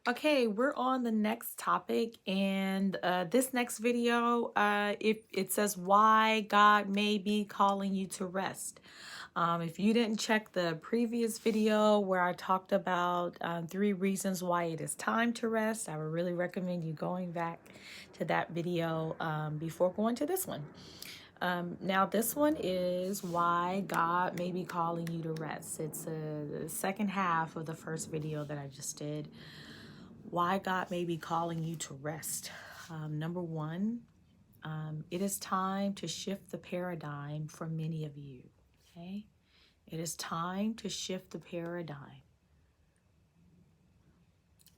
Okay, we're on the next topic, and this next video, it says why God may be calling you to rest. If you didn't check the previous video where I talked about 3 reasons why it is time to rest, I would really recommend you going back to that video before going to this one. Now, this one is why God may be calling you to rest. It's the second half of the first video that I just did. Why God may be calling you to rest. Number one, it is time to shift the paradigm for many of you. Okay? It is time to shift the paradigm,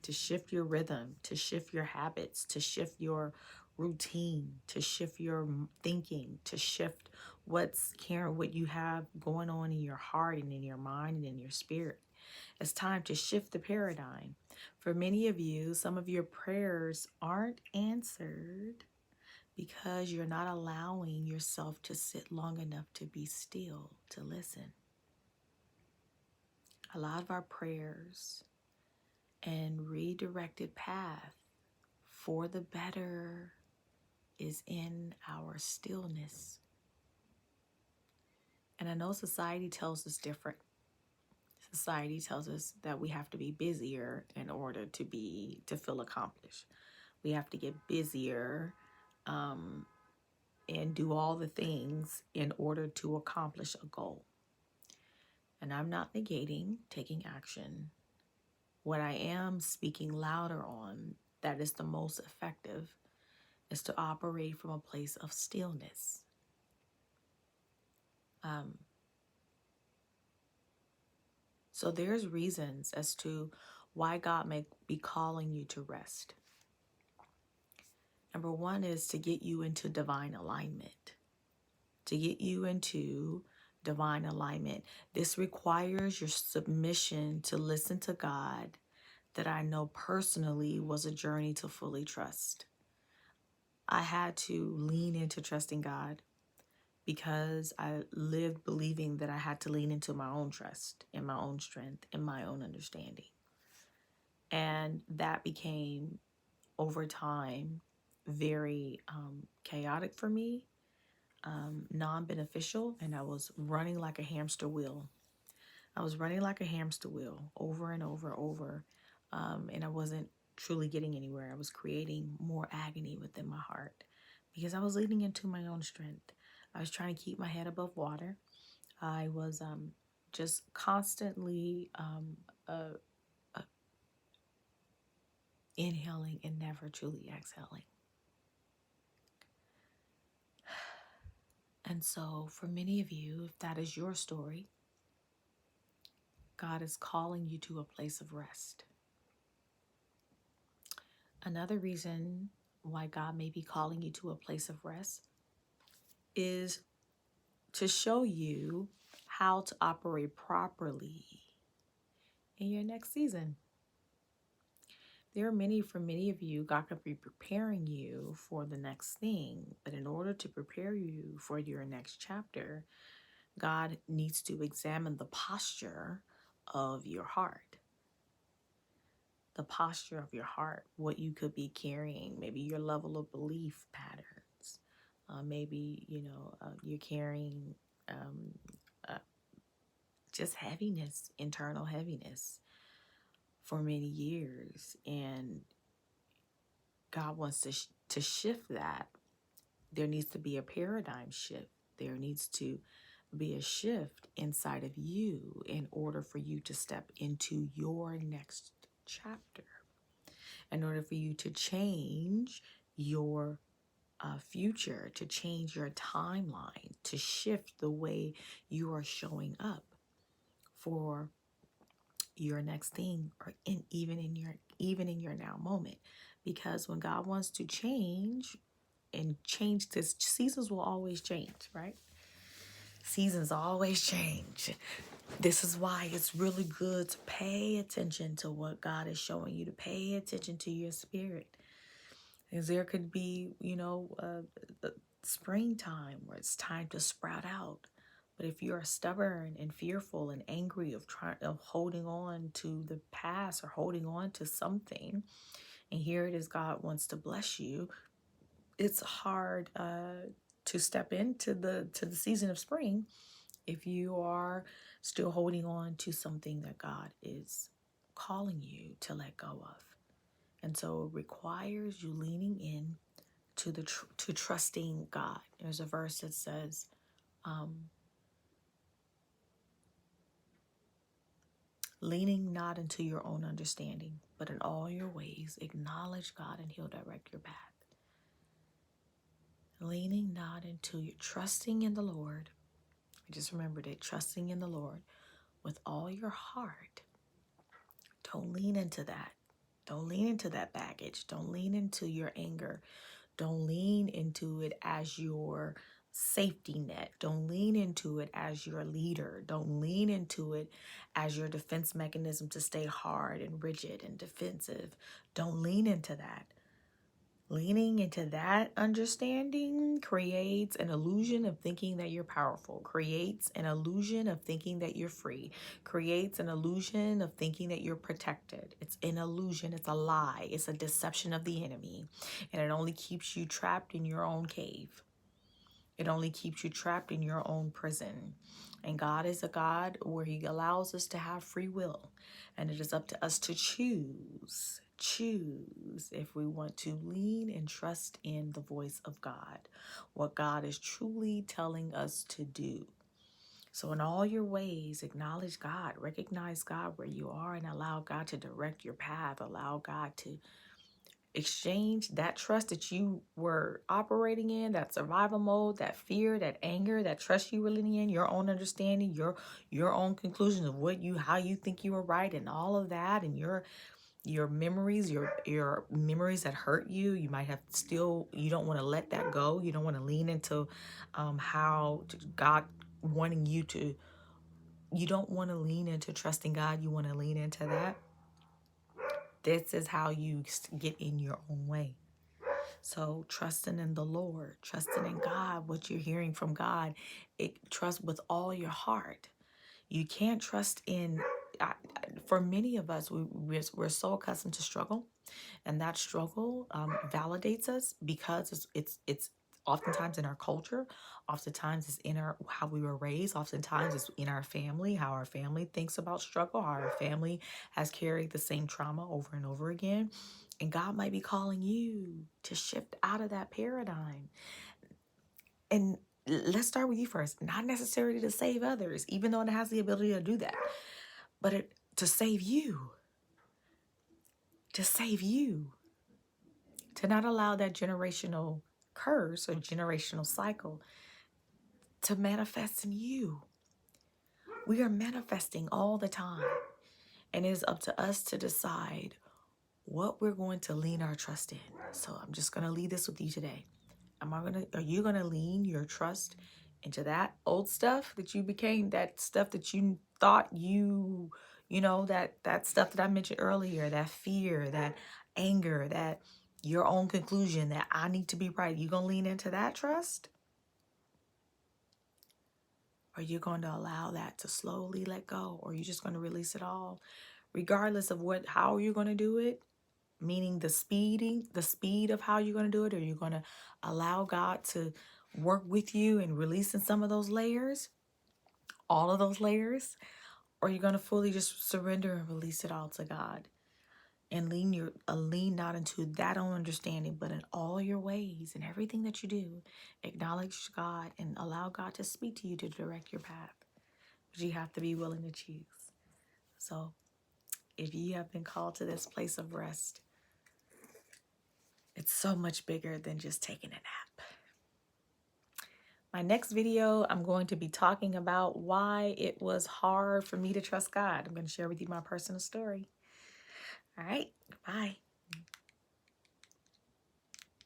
to shift your rhythm, to shift your habits, to shift your routine, to shift your thinking, to shift what you have going on in your heart and in your mind and in your spirit. It's time to shift the paradigm. For many of you, some of your prayers aren't answered because you're not allowing yourself to sit long enough to be still, to listen. A lot of our prayers and redirected path for the better is in our stillness. And I know society tells us different. Society tells us that we have to be busier in order to feel accomplished. We have to get busier and do all the things in order to accomplish a goal. And I'm not negating taking action. What I am speaking louder on that is the most effective is to operate from a place of stillness. So there's reasons as to why God may be calling you to rest. Number one is to get you into divine alignment. To get you into divine alignment. This requires your submission to listen to God, that I know personally was a journey to fully trust. I had to lean into trusting God because I lived believing that I had to lean into my own trust, in my own strength, in my own understanding. And that became, over time, very chaotic for me, non-beneficial, and I was running like a hamster wheel. I was running like a hamster wheel over and over, and I wasn't truly getting anywhere. I was creating more agony within my heart because I was leaning into my own strength. I was trying to keep my head above water. I was just constantly inhaling and never truly exhaling. And so for many of you, if that is your story, God is calling you to a place of rest. Another reason why God may be calling you to a place of rest is to show you how to operate properly in your next season. For many of you, God could be preparing you for the next thing, but in order to prepare you for your next chapter, God needs to examine the posture of your heart. The posture of your heart, what you could be carrying, maybe your level of belief patterns. Maybe, you're carrying just heaviness, internal heaviness for many years. And God wants to shift that. There needs to be a paradigm shift. There needs to be a shift inside of you in order for you to step into your next chapter. In order for you to change your future, to change your timeline, to shift the way you are showing up for your next thing, or even in your now moment. Because when God wants to change this, seasons will always change, right? Seasons always change. This is why it's really good to pay attention to what God is showing you, to pay attention to your spirit. Because there could be, springtime where it's time to sprout out. But if you are stubborn and fearful and angry of holding on to the past or holding on to something, and here it is, God wants to bless you, it's hard to step into the season of spring if you are still holding on to something that God is calling you to let go of. And so it requires you leaning in to to trusting God. There's a verse that says, leaning not into your own understanding, but in all your ways acknowledge God and he'll direct your path. Leaning not into your trusting in the Lord. I just remembered it, trusting in the Lord with all your heart. Don't lean into that. Don't lean into that baggage. Don't lean into your anger. Don't lean into it as your safety net. Don't lean into it as your leader. Don't lean into it as your defense mechanism to stay hard and rigid and defensive. Don't lean into that. Leaning into that understanding creates an illusion of thinking that you're powerful, creates an illusion of thinking that you're free, creates an illusion of thinking that you're protected. It's an illusion, it's a lie, it's a deception of the enemy, and it only keeps you trapped in your own cave. It only keeps you trapped in your own prison. And God is a God where he allows us to have free will, and it is up to us to choose if we want to lean and trust in the voice of God, what God is truly telling us to do. So in all your ways, acknowledge God, recognize God where you are, and allow God to direct your path. Allow God to exchange that trust that you were operating in, that survival mode, that fear, that anger, that trust you were living in, your own understanding, your own conclusions of how you think you were right, and all of that, and your memories, your memories that hurt you. You might have you don't want to let that go. You don't want to lean into how God wanting you to. You don't want to lean into trusting God. You want to lean into that. This is how you get in your own way. So trusting in the Lord, trusting in God, what you're hearing from God, trust with all your heart. You can't trust in, for many of us, we're so accustomed to struggle, and that struggle validates us because it's oftentimes in our culture, oftentimes it's in how we were raised, oftentimes it's in our family, how our family thinks about struggle, how our family has carried the same trauma over and over again. And God might be calling you to shift out of that paradigm. And let's start with you first. Not necessarily to save others, even though it has the ability to do that, but to save you. To save you. To not allow that generational curse or generational cycle to manifest in you. We are manifesting all the time. And it is up to us to decide what we're going to lean our trust in. So I'm just going to leave this with you today. Are you going to lean your trust into that old stuff that you became, that stuff that you thought that stuff that I mentioned earlier, that fear, that anger, that your own conclusion that I need to be right? You going to lean into that trust? Or are you going to allow that to slowly let go? Or are you just going to release it all? Regardless of how you're going to do it, meaning the speed of how you're going to do it, or you're going to allow God to work with you and releasing some of those layers, all of those layers, or you're going to fully just surrender and release it all to God and lean not into that own understanding, but in all your ways and everything that you do, acknowledge God and allow God to speak to you to direct your path. But you have to be willing to choose. So if you have been called to this place of rest, it's so much bigger than just taking a nap. My next video, I'm going to be talking about why it was hard for me to trust God. I'm going to share with you my personal story. All right, bye.